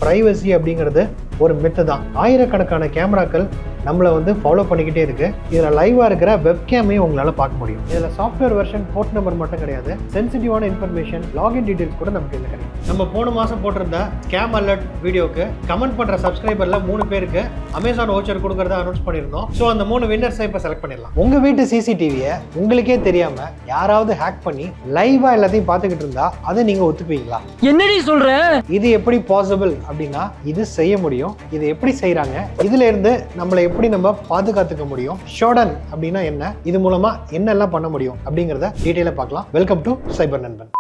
Privacy அப்படிங்கிறது ஒரு மித்து தான். ஆயிரக்கணக்கான கேமராக்கள் நம்மளை வந்து ஃபாலோ பண்ணிக்கிட்டே இருக்கு. இதில் லைவாக இருக்கிற வெப்கேமையும் உங்களால் பார்க்க முடியும். இதில் சாஃப்ட்வேர் வெர்ஷன் போர்ட் நம்பர் மட்டும் கிடையாது, சென்சிட்டிவான இன்ஃபர்மேஷன், லாகின் டீடைல்ஸ் கூட நமக்கு இதில் கிடைக்கும். நம்ம போன மாதம் போட்டிருந்த ஸ்கேம் அலர்ட் வீடியோக்கு கமெண்ட் பண்ணுற சப்ஸ்கிரைபரில் 3 பேருக்கு அமேசான் வவுச்சர் கொடுக்கறத அனௌன்ஸ் பண்ணியிருந்தோம். ஸோ அந்த 3 வின்னர்ஸை இப்போ செலக்ட் பண்ணிடலாம். உங்கள் வீட்டு சிசிடிவியை உங்களுக்கே தெரியாமல் யாராவது ஹேக் பண்ணி லைவாக எல்லாத்தையும் பார்த்துக்கிட்டு இருந்தா அதை நீங்கள் ஒத்துக்குவீங்களா? என்னடி சொல்ற? இது எப்படி பாசிபிள் அப்படின்னா இது செய்ய முடியும். இது எப்படி செய்யறாங்க, இதுல இருந்து நம்மளை எப்படி நம்ம பாதுகாத்துக்க முடியும், ஷோடன் அப்படின்னா என்ன, இது மூலமா என்னெல்லாம் பண்ண முடியும் அப்படிங்கிறத டீட்டெயிலாக பார்க்கலாம். வெல்கம் டு சைபர் நண்பன்.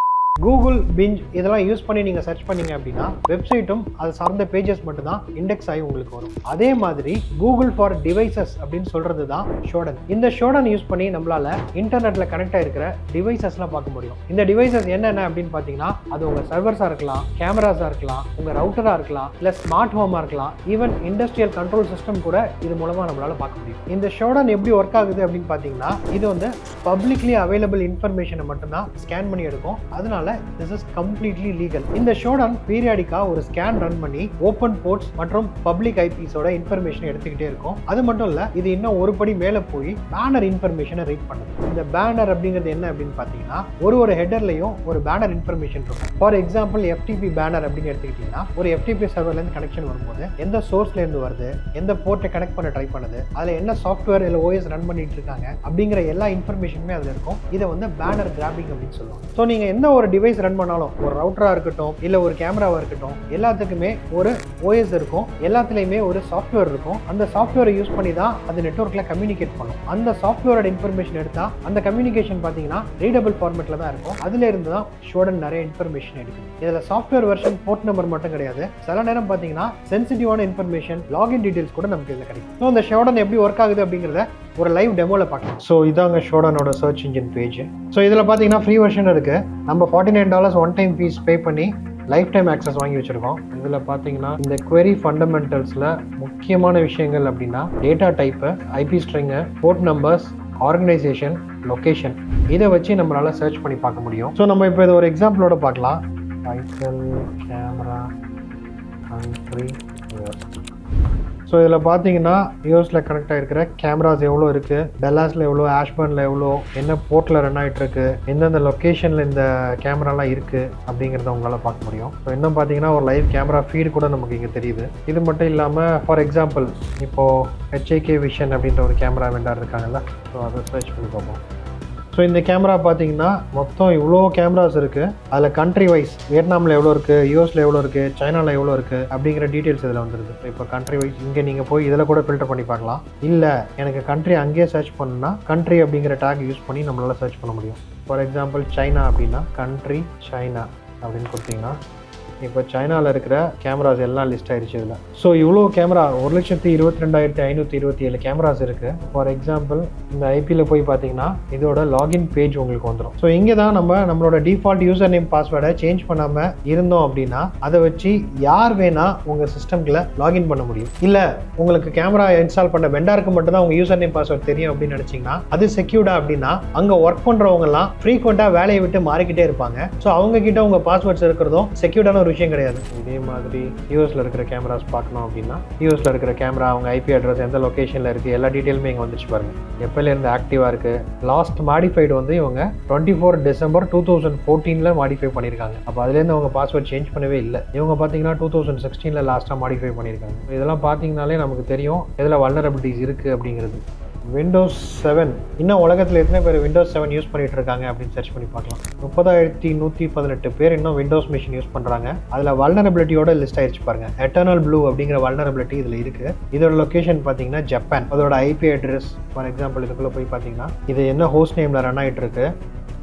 கூகுள், பிஞ்ச் இதெல்லாம் யூஸ் பண்ணி நீங்கள் சர்ச் பண்ணீங்க அப்படின்னா வெப்சைட்டும் அது சார்ந்த பேஜஸ் மட்டும் தான் இண்டெக்ஸ் ஆகி உங்களுக்கு வரும். அதே மாதிரி கூகுள் ஃபார் டிவைசஸ் அப்படின்னு சொல்றது தான் ஷோடன். இந்த ஷோடன் யூஸ் பண்ணி நம்மளால இன்டர்நெட்ல கனெக்ட் ஆகிருக்கிற டிவைசஸ்லாம் பார்க்க முடியும். இந்த டிவைசஸ் என்னென்ன அப்படின்னு பார்த்தீங்கன்னா அது உங்கள் சர்வர்ஸாக இருக்கலாம், கேமராஸாக இருக்கலாம், உங்கள் ரவுட்டராக இருக்கலாம், இல்லை ஸ்மார்ட் ஹோமாக இருக்கலாம், ஈவன் இண்டஸ்ட்ரியல் கண்ட்ரோல் சிஸ்டம் கூட இது மூலமாக நம்மளால பார்க்க முடியும். இந்த ஷோடன் எப்படி ஒர்க் ஆகுது அப்படின்னு பார்த்தீங்கன்னா இது வந்து பப்ளிக்லி அவைலபிள் இன்ஃபர்மேஷனை மட்டும்தான் ஸ்கேன் பண்ணி எடுக்கும். அதனால this is completely legal. இந்த ஷோடான் பீரியாடிக்கா ஒரு ஸ்கேன் ரன் பண்ணி ஓப்பன் போர்ட்ஸ் மற்றும் பப்ளிக் ஐபிஸோட இன்ஃபர்மேஷன் எடுத்துக்கிட்டே இருக்கும். அது மட்டும் இல்ல, இது இன்னும் ஒரு படி மேல போய் பேனர் இன்ஃபர்மேஷனை ரீட் பண்ணுது. இந்த பேனர் அப்படிங்கிறது என்ன அப்படின்னு பாத்தீங்கன்னா ஒரு ஹெடர்லயும் ஒரு பேனர் இன்ஃபர்மேஷன் இருக்கும். ஃபார் எக்ஸாம்பிள் எஃப்டிபி பேனர் அப்படின்னு எடுத்துக்கிட்டீங்கன்னா ஒரு எஃப்டிபி சர்வர்ல இருந்து கனெக்ஷன் வரும்போது எந்த சோர்ஸ்ல இருந்து வருது, எந்த போர்ட்டை கனெக்ட் பண்ண ட்ரை பண்ணுது, அதுல என்ன சாஃப்ட்வேர் இல்ல ஓஎஸ் ரன் பண்ணிட்டு இருக்காங்க அப்படிங்கிற எல்லா இன்ஃபர்மேஷனுமே அதுல இருக்கும். இதை வந்து பேனர் கிராபிங் அப்படின்னு சொல்லுவாங்க. ஸோ நீங்க எந்த ஒரு டிவைஸ் ரன் பண்ணாலும், ஒரு ரவுட்டரா இருக்கட்டும் இல்ல ஒரு கேமராவா இருக்கட்டும், எல்லாத்துக்குமே ஒரு ஓஎஸ் இருக்கும், எல்லாத்துலயுமே ஒரு சாஃப்ட்வேர் இருக்கும். அந்த சாஃப்ட்வேரை யூஸ் பண்ணி தான் அது நெட்வொர்க்ல கம்யூனிகேட் பண்ணும். அந்த சாஃப்ட்வேரோட இன்ஃபர்மேஷன் எடுத்தா அந்த கம்யூனிகேஷன் பாத்தீங்கன்னா ரீடபிள் ஃபார்மேட்ல தான் இருக்கும். அதுல இருந்து தான் ஷோடன் நிறைய இன்ஃபர்மேஷன் எடுக்குது. இதுல சாஃப்ட்வேர் வெர்ஷன் போர்ட் நம்பர் மட்டும் கிடையாது, சில நேரம் பாத்தீங்கன்னா சென்சிட்டிவான இன்ஃபர்மேஷன், லாகின் டீடைல்ஸ் கூட நமக்கு இதுல கிடைக்கும். ஸோ இந்த ஷோடன் எப்படி ஒர்க் ஆகுது அப்படிங்கிறத ஒரு லைவ் டெமோல பார்க்கலாம். ஸோ இதாங்க ஷோடனோட சர்ச் இன்ஜின் பேஜ். ஸோ இதில் பார்த்தீங்கன்னா ஃப்ரீ வெர்ஷன் இருக்கு. நம்ம $49 ஒன் டைம் ஃபீஸ் பே பண்ணி லைஃப் டைம் ஆக்சஸ் வாங்கி வச்சிருக்கோம். இதில் பார்த்தீங்கன்னா இந்த query ஃபண்டமெண்டல்ஸில் முக்கியமான விஷயங்கள் அப்படின்னா data type, IP string, port numbers, organisation, location, இதை வச்சு நம்மளால சர்ச் பண்ணி பார்க்க முடியும். ஸோ நம்ம இப்போ இதை ஒரு எக்ஸாம்பிளோட பார்க்கலாம். டைட்டில், கேமரா, கண்ட்ரி, ஸோ இதில் பார்த்தீங்கன்னா யூஎஸில் கனெக்ட் ஆகிருக்கிற கேமராஸ் எவ்வளோ இருக்குது, டல்லாஸில் எவ்வளோ, ஆஷ்பர்னில் எவ்வளோ, என்ன போர்ட்டில் ரன் ஆகிட்டு இருக்கு, எந்தெந்த லொக்கேஷனில் இந்த கேமராலாம் இருக்குது அப்படிங்கிறத உங்களால் பார்க்க முடியும். ஸோ இன்னும் பார்த்தீங்கன்னா ஒரு லைவ் கேமரா ஃபீடு கூட நமக்கு இங்கே தெரியுது. இது மட்டும் இல்லாமல் ஃபார் எக்ஸாம்பிள் இப்போது HIK விஷன் அப்படின்ற ஒரு கேமரா வெண்டார் இருக்காங்கல்ல, ஸோ அதை சர்ச் பண்ணி பார்ப்போம். ஸோ இந்த கேமரா பார்த்தீங்கன்னா மொத்தம் இவ்வளோ கேமராஸ் இருக்குது. அதில் கண்ட்ரி வைஸ் வியட்நாமில் எவ்வளோ இருக்குது, யூஎஸில் எவ்வளோ இருக்குது, சைனாவில் எவ்வளோ இருக்குது அப்படிங்கிற டீட்டெயில்ஸ் இதில் வந்துருது. இப்போ கண்ட்ரி வைஸ் இங்கே நீங்கள் போய் இதில் கூட ஃபில்டர் பண்ணி பார்க்கலாம். இல்லை எனக்கு கண்ட்ரி அங்கேயே சர்ச் பண்ணணும்னா கண்ட்ரி அப்படிங்கிற டேக் யூஸ் பண்ணி நம்மளால் சர்ச் பண்ண முடியும். ஃபார் எக்ஸாம்பிள் சைனா அப்படின்னா கண்ட்ரி சைனா அப்படின்னு கொடுத்தீங்கன்னா இப்போ சைனாவில் இருக்கிற கேமராஸ் எல்லாம் லிஸ்ட் ஆயிடுச்சு இதில். ஸோ இவ்வளோ கேமரா 1,22,527 கேமராஸ் இருக்குது. ஃபார் எக்ஸாம்பிள் இந்த ஐபியில் போய் பார்த்தீங்கன்னா இதோட லாகின் பேஜ் உங்களுக்கு வந்துடும். ஸோ இங்கே தான் நம்மளோட டிஃபால்ட் யூசர் நேம் பாஸ்வேர்டை சேஞ்ச் பண்ணாமல் இருந்தோம் அப்படின்னா அதை வச்சு யார் வேணா உங்கள் சிஸ்டம்ல லாகின் பண்ண முடியும். இல்லை உங்களுக்கு கேமரா இன்ஸ்டால் பண்ண வெண்டாருக்கு மட்டும் தான் உங்கள் யூசர் நேம் பாஸ்வேர்ட் தெரியும் அப்படின்னு நினச்சிங்கன்னா அது செக்யூர்டா அப்படின்னா அங்கே ஒர்க் பண்ணுறவங்கலாம் ஃப்ரீக்வெண்ட்டாக வேலையை விட்டு மாறிக்கிட்டே இருப்பாங்க. ஸோ அவங்க கிட்ட உங்கள் பாஸ்வேர்ட்ஸ் இருக்கிறதும் செக்யூர்டான விஷயம் கிடையாது. இதே மாதிரி யூஎஸ்ல இருக்கிற கேமராஸ் பார்க்கணும் அப்படின்னா யூஎஸ்ல இருக்கிற கேமரா அவங்க ஐபி அட்ரஸ் எந்த லொகேஷன்ல இருக்கு எல்லா டீட்டெயிலுமே இங்க வந்துச்சு பாருங்க. எப்பல இருந்து ஆக்டிவா இருக்கு. லாஸ்ட் மாடிஃபைடு வந்து இவங்க 24 டிசம்பர் 2014 மாடிஃபை பண்ணிருக்காங்க. அப்ப அதுல இருந்து அவங்க பாஸ்வேர்ட் சேஞ்ச் பண்ணவே இல்லை. இவங்க பாத்தீங்கன்னா 2016 லாஸ்டா மாடிஃபை பண்ணிருக்காங்க. இதெல்லாம் பாத்தீங்கன்னாலே நமக்கு தெரியும் எதுல வல்னரபிலிட்டிஸ் இருக்கு அப்படிங்கிறது. விண்டோஸ் 7 இன்னும் உலகத்தில் எத்தனை பேர் விண்டோஸ் 7 யூஸ் பண்ணிட்டு இருக்காங்க அப்படின்னு சர்ச் பண்ணி பார்க்கலாம். 30,118 பேர் இன்னும் விண்டோஸ் மிஷின் யூஸ் பண்றாங்க. அதுல வல்னரபிலிட்டியோட லிஸ்ட் ஆயிடுச்சு பாருங்க. எட்டர்னல் ப்ளூ அப்படிங்கிற வல்னரபிலிட்டி இதுல இருக்கு. இதோட லொகேஷன் பாத்தீங்கன்னா ஜப்பான். அதோட ஐபி அட்ரஸ் ஃபார் எக்ஸாம்பிள் இதுக்குள்ள போய் பாத்தீங்கன்னா இது என்ன ஹோஸ்ட் நேம்ல ரன் ஆயிட்டு இருக்கு.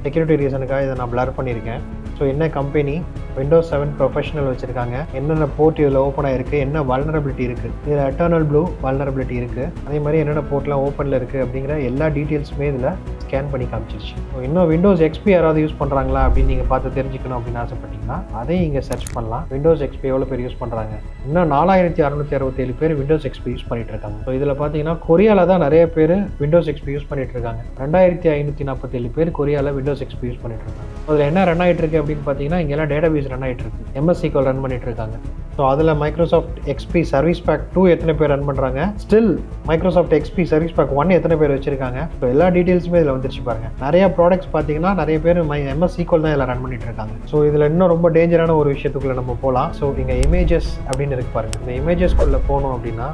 செக்யூரிட்டி ரீசனுக்காக இதை நான் பிளர் பண்ணியிருக்கேன். ஸோ என்ன கம்பெனி விண்டோஸ் 7 ப்ரொஃபஷனல் வச்சிருக்காங்க, என்னென்ன போர்ட் இதில் ஓப்பன் ஆயிருக்கு, என்ன வல்னரபிலிட்டி இருக்குது, இதில் எட்டர்னல் ப்ளூ வல்னரபிலிட்டி இருக்குது, அதே மாதிரி என்னென்ன போர்ட்லாம் ஓப்பனில் இருக்குது அப்படிங்கிற எல்லா டீட்டெயில்ஸுமே இதில் ஸ்கேன் பண்ணி காமிச்சிருச்சு. இன்னும் விண்டோஸ் எக்ஸ்பி யாராவது யூஸ் பண்ணுறாங்களா அப்படின்னு நீங்கள் பார்த்து தெரிஞ்சுக்கணும் அப்படின்னு ஆசைப்பட்டீங்கன்னா அதையும் இங்கே சர்ச் பண்ணலாம். விண்டோஸ் எக்ஸ்பி எவ்வளோ பேர் யூஸ் பண்ணுறாங்க, இன்னும் 4667 பேர் விண்டோஸ் எக்ஸ்பி யூஸ் பண்ணிட்டு இருக்காங்க. ஸோ இதில் பார்த்தீங்கன்னா கொரியாவில் தான் நிறைய பேர் விண்டோஸ் எக்ஸ்பி யூஸ் பண்ணிட்டு இருக்காங்க. 2547 பேர் கொரியாவில் விண்டோஸ் எக்ஸ்பி யூஸ் பண்ணிட்டு இருக்காங்க. அதில் என்ன ரன் ஆகிட்டு இருக்கு அப்படின்னு பார்த்தீங்கன்னா இங்கெல்லாம் டேட்டாபேஸ் ரன் ஆகிட்டு இருக்கு. MS SQL ரன் பண்ணிட்டு இருக்காங்க. ஸோ அதில் மைக்ரோசாஃப்ட் எக்ஸ்பி சர்வீஸ் பேக் 2 எத்தனை பேர் ரன் பண்ணுறாங்க, still Microsoft XP service pack 1 எத்தனை பேர் வச்சிருக்காங்க. ஸோ எல்லா டீட்டெயில்ஸுமே இதில் வந்துருச்சு பாருங்க. நிறைய ப்ராடக்ட்ஸ் பார்த்தீங்கன்னா நிறைய பேர் MS SQL தான் இதில் ரன் பண்ணிட்டு இருக்காங்க. ஸோ இதில் இன்னும் ரொம்ப டேஞ்சரான ஒரு விஷயத்துக்குள்ள நம்ம போகலாம். ஸோ இங்கே இமேஜஸ் அப்படின்னு இருக்கு பாருங்க. இந்த இமேஜஸ்குள்ளே போனோம் அப்படின்னா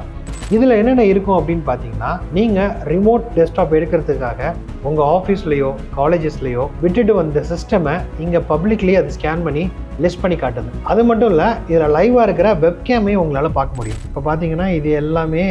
இதில் என்னென்ன இருக்கும் அப்படின்னு பார்த்தீங்கன்னா, நீங்கள் ரிமோட் டெஸ்க்டாப் எடுக்கிறதுக்காக உங்கள் ஆஃபீஸ்லேயோ காலேஜஸ்லேயோ விட்டுட்டு வந்த சிஸ்டமை இங்கே பப்ளிக்லேயே அது ஸ்கேன் பண்ணி லிஸ்ட் பண்ணி காட்டுது. அது மட்டும் இல்லை, இதில் லைவாக இருக்கிற வெப்கேமையும் உங்களால் பார்க்க முடியும். இப்போ பார்த்தீங்கன்னா இது எல்லாமே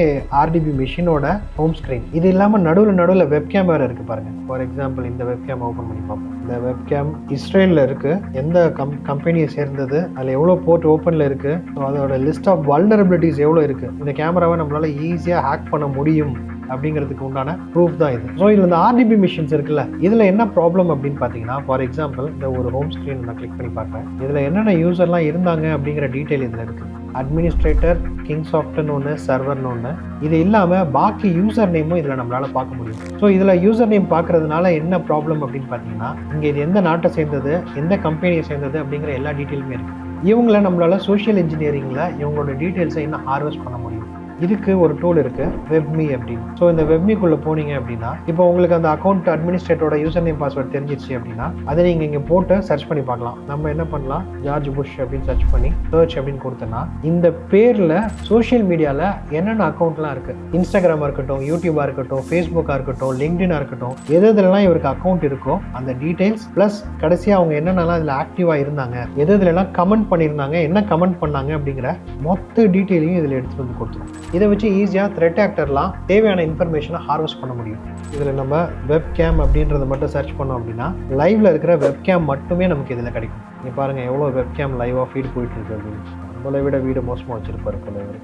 RDB மிஷினோட ஹோம் ஸ்க்ரீன். இது இல்லாமல் நடுவில் வெப்கேம் வேறு இருக்குது பாருங்கள். ஃபார் எக்ஸாம்பிள் இந்த வெப்கேம் ஓப்பன் பண்ணி பார்ப்போம். இந்த வெப்கேம் இஸ்ரேலில் இருக்குது. எந்த கம்பெனியை சேர்ந்தது, அதில் எவ்வளோ போர்ட் ஓப்பனில் இருக்குது, ஸோ அதோட லிஸ்ட் ஆஃப் வல்னரபிலிட்டிஸ் எவ்வளோ இருக்குது. இந்த கேமராவை நம்மளால் ஈஸியாக ஹேக் பண்ண முடியும் அப்படிங்கிறதுக்கு உண்டான ப்ரூஃப் தான் இது. ஸோ இதில் இந்த RDB மிஷின்ஸ் இருக்குல்ல, இதில் என்ன ப்ராப்ளம் அப்படின்னு பார்த்தீங்கன்னா, ஃபார் எக்ஸாம்பிள் இந்த ஒரு ஹோம் ஸ்க்ரீன் நான் கிளிக் பண்ணி பார்க்குறேன். இதில் என்னென்ன யூசர்லாம் இருந்தாங்க அப்படிங்கிற டீட்டெயில் இதில் இருக்குது. அட்மினிஸ்ட்ரேட்டர், கிங்சாஃப்ட்னு ஒன்று, சர்வர்னு ஒன்று. இது இல்லாமல் பாக்கி யூசர் நேமும் இதில் நம்மளால் பார்க்க முடியும். ஸோ இதில் யூசர் நேம் பார்க்கறதுனால என்ன ப்ராப்ளம் அப்படின்னு பார்த்தீங்கன்னா, இங்கே இது எந்த நாட்டை சேர்ந்தது, எந்த கம்பெனியை சேர்ந்தது அப்படிங்கிற எல்லா டீட்டெயிலுமே இருக்குது. இவங்கள நம்மளால் சோஷியல் இன்ஜினியரிங்கில் இவங்களோட டீட்டெயில்ஸை இன்னும் ஹார்வெஸ்ட் பண்ண முடியும். இதுக்கு ஒரு டூல் இருக்கு, வெப்மி அப்படின்னு. ஸோ இந்த வெப்மிக்குள்ள போனீங்க அப்படின்னா, இப்போ உங்களுக்கு அந்த அக்கௌண்ட் அட்மினிஸ்ட்ரேட்டரோட யூசர் நேம் பாஸ்வேர்ட் தெரிஞ்சிருச்சு அப்படின்னா அதை நீங்கள் இங்கே போட்டு சர்ச் பண்ணி பார்க்கலாம். நம்ம என்ன பண்ணலாம், ஜார்ஜ் புஷ் அப்படின்னு சர்ச் பண்ணி சர்ச் அப்படின்னு கொடுத்தோன்னா இந்த பேரில் சோஷியல் மீடியாவில் என்னென்ன அக்கௌண்ட்லாம் இருக்குது, இன்ஸ்டாகிராமாக இருக்கட்டும், யூடியூபாக இருக்கட்டும், ஃபேஸ்புக்காக இருக்கட்டும், லிங்க்டினாக இருக்கட்டும், எதுலாம் இவருக்கு அக்கௌண்ட் இருக்கோ அந்த டீட்டெயில்ஸ் ப்ளஸ் கடைசியாக அவங்க என்னென்னலாம் இதில் ஆக்டிவாக இருந்தாங்க, எதுலாம் கமெண்ட் பண்ணியிருந்தாங்க, என்ன கமெண்ட் பண்ணாங்க அப்படிங்கிற மொத்த டீட்டெயிலையும் இதில் எடுத்துகிட்டு வந்து கொடுத்துரும். இதை வச்சு ஈஸியாக த்ரெட் ஆக்டர்லாம் தேவையான இன்ஃபர்மேஷனை ஹார்வெஸ்ட் பண்ண முடியும். இதில் நம்ம வெப் கேம் அப்படின்றத மட்டும் சர்ச் பண்ணோம் அப்படின்னா லைவ்ல இருக்கிற வெப் கேம் மட்டுமே நமக்கு இதில் கிடைக்கும். நீங்கள் பாருங்கள் எவ்வளோ வெப் கேம் லைவாக ஃபீட் போயிட்டு இருக்கு அப்படின்னு. நம்மளை விட வீடு மோசமாக வச்சிருப்பாரு போல இவர்.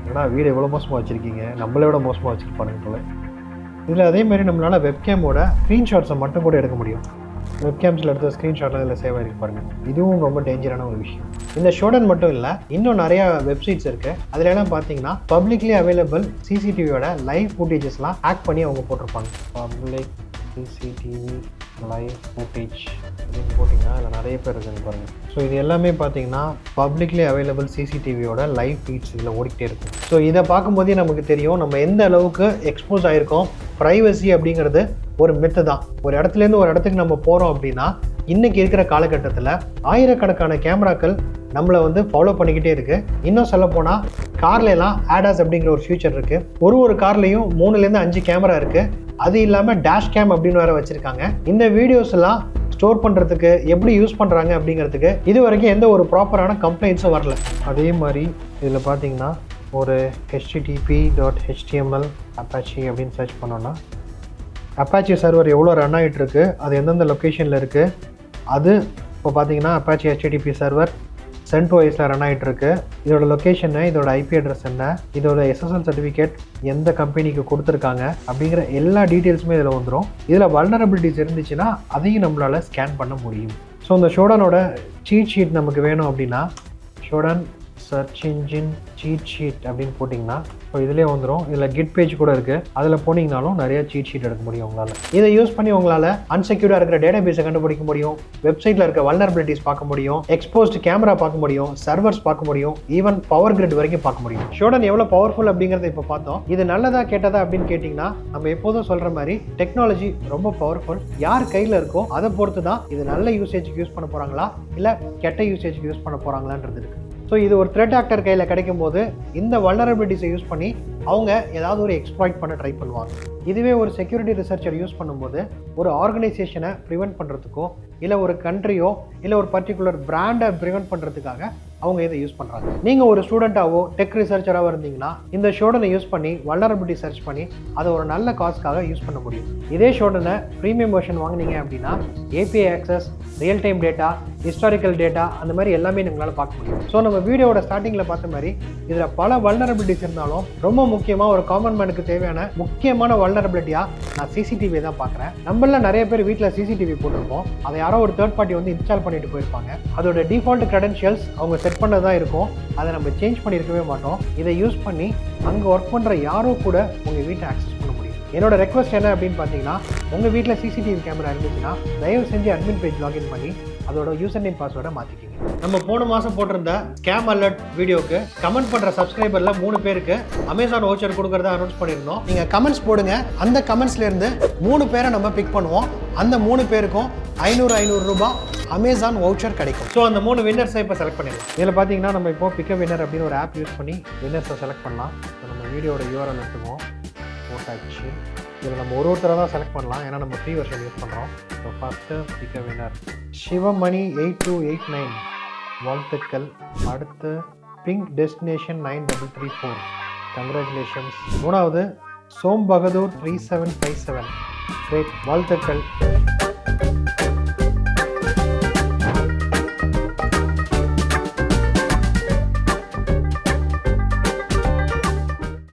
ஏன்னா வீடு எவ்வளோ மோசமாக வச்சுருக்கீங்க, நம்மளை விட மோசமாக வச்சுருப்பாருங்க போல. இதில் அதே மாதிரி நம்மளால் வெப்கேமோட ஸ்க்ரீன்ஷாட்ஸை மட்டும் கூட எடுக்க முடியும். வெப்கேம்ஸில் எடுத்த ஸ்க்ரீன்ஷாட்லாம் இதில் சேவ் ஆகிருக்கு பாருங்க. இதுவும் ரொம்ப டேஞ்சரான ஒரு விஷயம். இந்த ஷோடன் மட்டும் இல்லை, இன்னும் நிறையா வெப்சைட்ஸ் இருக்குது. அதில் எல்லாம் பார்த்தீங்கன்னா பப்ளிக்லி அவைலபிள் CCTVயோட லைவ் ஃபுட்டேஜஸ்லாம் ஹேக் பண்ணி அவங்க போட்டிருப்பாங்க. பப்ளிக் CCTV லைவ் ஃபுட்டேஜ் அப்படின்னு போட்டிங்கன்னா அதில் நிறைய பேர் இருக்குங்க பாருங்கள். ஸோ இது எல்லாமே பார்த்தீங்கன்னா பப்ளிக்லி அவைலபிள் CCTVயோட லைவ் ஃபீட்ஸ் இதில் ஓடிக்கிட்டே இருக்கும். ஸோ இதை பார்க்கும்போதே நமக்கு தெரியும் நம்ம எந்த அளவுக்கு எக்ஸ்போஸ் ஆகிருக்கோம். ப்ரைவசி அப்படிங்கிறது ஒரு மெத்து தான். ஒரு இடத்துலேருந்து ஒரு இடத்துக்கு நம்ம போகிறோம் அப்படின்னா இன்றைக்கி இருக்கிற காலகட்டத்தில் ஆயிரக்கணக்கான கேமராக்கள் நம்மளை வந்து ஃபாலோ பண்ணிக்கிட்டே இருக்குது. இன்னும் சொல்லப்போனால் கார்லாம் ஆடாஸ் அப்படிங்கிற ஒரு ஃபியூச்சர் இருக்குது. ஒரு கார்லேயும் 3லேருந்து 5 கேமரா இருக்குது. அது இல்லாமல் டேஷ் கேம் அப்படின்னு வேறு வச்சுருக்காங்க. இந்த வீடியோஸ் எல்லாம் ஸ்டோர் பண்ணுறதுக்கு எப்படி யூஸ் பண்ணுறாங்க அப்படிங்கிறதுக்கு இது வரைக்கும் எந்த ஒரு ப்ராப்பரான கம்ப்ளைண்ட்ஸும் வரல. அதே மாதிரி இதில் பார்த்தீங்கன்னா ஒரு http.html அப்பாச்சி அப்படின்னு சர்ச் பண்ணோன்னா அப்பாச்சி சர்வர் எவ்வளோ ரன் ஆகிட்டு இருக்கு, அது எந்தெந்த லொக்கேஷனில் இருக்குது, அது இப்போ பார்த்தீங்கன்னா அப்பாச்சி HTTP சர்வர் CentOSல ரன் ஆகிட்டு இருக்கு. இதோட லொக்கேஷன், இதோட IP அட்ரஸ் என்ன, இதோட SSL சர்டிஃபிகேட் எந்த கம்பெனிக்கு கொடுத்துருக்காங்க அப்படிங்கிற எல்லா டீட்டெயில்ஸுமே இதில் வந்துடும். இதில் வல்னரபிலிட்டிஸ் இருந்துச்சுன்னா அதையும் நம்மளால் ஸ்கேன் பண்ண முடியும். ஸோ இந்த ஷோடனோட சீட் ஷீட் நமக்கு வேணும் அப்படின்னா ஷோடன் சர்ச் இன்ஜின் சீட் ஷீட் அப்படின்னு போட்டிங்கன்னா ஸோ இதிலே வந்துடும். இதில் கிட் பேஜ் கூட இருக்குது. அதில் போனீங்கனாலும் நிறைய சீட் ஷீட் எடுக்க முடியும் உங்களால். இதை யூஸ் பண்ணி உங்களால் அன்செக்யூர்டாக இருக்கிற டேட்டாபேஸை கண்டுபிடிக்க முடியும், வெப்சைட்டில் இருக்க வல்னரபிலிட்டிஸ் பார்க்க முடியும், எக்ஸ்போஸ்ட் கேமரா பார்க்க முடியும், சர்வர்ஸ் பார்க்க முடியும், ஈவன் பவர் கிரிட் வரைக்கும் பார்க்க முடியும். ஷோடன் எவ்வளோ பவர்ஃபுல் அப்படிங்கிறத இப்போ பார்த்தோம். இது நல்லதா கேட்டதா அப்படின்னு கேட்டிங்கன்னா நம்ம எப்போதும் சொல்கிற மாதிரி டெக்னாலஜி ரொம்ப பவர்ஃபுல். யார் கையில் இருக்கோ அதை பொறுத்து தான் இது நல்ல யூசேஜுக்கு யூஸ் பண்ண போகிறாங்களா இல்லை கெட்ட யூசேஜுக்கு யூஸ் பண்ண போகிறாங்களான்றது இருக்குது. ஸோ இது ஒரு த்ரெட் ஆக்டர் கையில் கிடைக்கும் போது இந்த வல்னரபிலிட்டிஸை யூஸ் பண்ணி அவங்க ஏதாவது ஒரு எக்ஸ்ப்ளாய்ட் பண்ண ட்ரை பண்ணுவாங்க. இதுவே ஒரு செக்யூரிட்டி ரிசர்ச்சர் யூஸ் பண்ணும்போது ஒரு ஆர்கனைசேஷனை ப்ரிவென்ட் பண்ணுறதுக்கோ இல்லை ஒரு கண்ட்ரியோ இல்லை ஒரு பர்டிகுலர் பிராண்டை ப்ரிவென்ட் பண்ணுறதுக்காக அவங்க இதை யூஸ் பண்ணுறாங்க. நீங்கள் ஒரு ஸ்டூடெண்ட்டாவோ டெக் ரிசர்ச்சராகவோ இருந்தீங்கன்னா இந்த ஷோடனை யூஸ் பண்ணி வல்னரபிலிட்டி சர்ச் பண்ணி அதை ஒரு நல்ல காஸ்க்காக யூஸ் பண்ண முடியும். இதே ஷோடனை ப்ரீமியம் வெர்ஷன் வாங்கினீங்க அப்படின்னா API access, real time data, historical data அந்த மாதிரி எல்லாமே நம்மளால் பார்க்க முடியும். ஸோ நம்ம வீடியோட ஸ்டார்டிங்கில் பார்த்த மாதிரி இதில் பல வல்னரபிலிட்டிஸ் இருந்தாலும் ரொம்ப முக்கியமாக ஒரு காமன் மேனுக்கு தேவையான முக்கியமான வல்னரபிலிட்டியாக நான் CCTV தான் பார்க்குறேன். நம்மள நிறைய பேர் வீட்டில் CCTV போட்டிருப்போம். அதை யாரோ ஒரு தேர்ட் பார்ட்டி வந்து இன்ஸ்டால் பண்ணிட்டு போயிருப்பாங்க. அதோட டிஃபால்ட் கிரெடென்ஷியல்ஸ் அவங்க செட் பண்ணதான் இருக்கும். அதை நம்ம சேஞ்ச் பண்ணியிருக்கவே மாட்டோம். இதை யூஸ் பண்ணி அங்கே ஒர்க் பண்ணுற யாரோ கூட உங்கள் வீட்டை ஆக்சஸ் பண்ண முடியும். என்னோட ரெக்வஸ்ட் என்ன அப்படின்னு பார்த்தீங்கன்னா உங்கள் வீட்டில் CCTV கேமரா இருந்துச்சுன்னா தயவு செஞ்சு அட்மின் பேஜ் லாகின் பண்ணி அதோட யூசர் நேம் பாஸ்வேர்டை மாற்றிக்கிங்க. நம்ம போன மாதம் போட்டிருந்த ஸ்கேம் அலர்ட் வீடியோக்கு கமெண்ட் பண்ணுற சப்ஸ்கிரைபரில் 3 பேருக்கு அமேசான் வவுச்சர் கொடுக்கறத அனௌன்ஸ் பண்ணியிருந்தோம். நீங்கள் கமெண்ட்ஸ் போடுங்க, அந்த கமெண்ட்ஸ்லேருந்து 3 பேரை நம்ம பிக் பண்ணுவோம். அந்த 3 பேருக்கும் 500 ரூபாய் அமேசான் வவுச்சர் கிடைக்கும். ஸோ அந்த 3 வின்னர்ஸை இப்போ செலக்ட் பண்ணிடலாம். இதில் பார்த்தீங்கன்னா நம்ம இப்போ பிக் வின்னர் அப்படின்னு ஒரு ஆப் யூஸ் பண்ணி வின்னர்ஸை செலக்ட் பண்ணலாம். ஸோ நம்ம வீடியோட URL எடுத்துக்குவோம், போட்டாச்சு. இதில் நம்ம ஒருத்தரை தான் செலக்ட் பண்ணலாம், ஏன்னா நம்ம ஃப்ரீ வெர்ஷன் யூஸ் பண்ணுறோம். So first pick winner Sivamani 8289 வாழ்த்துக்கள். அடுத்து பிங்க் டெஸ்டினேஷன் 9334 கங்க்ராச்சுலேஷன்ஸ். 3வது சோம் பகதூர் 3757 கிரேட், வாழ்த்துக்கள்.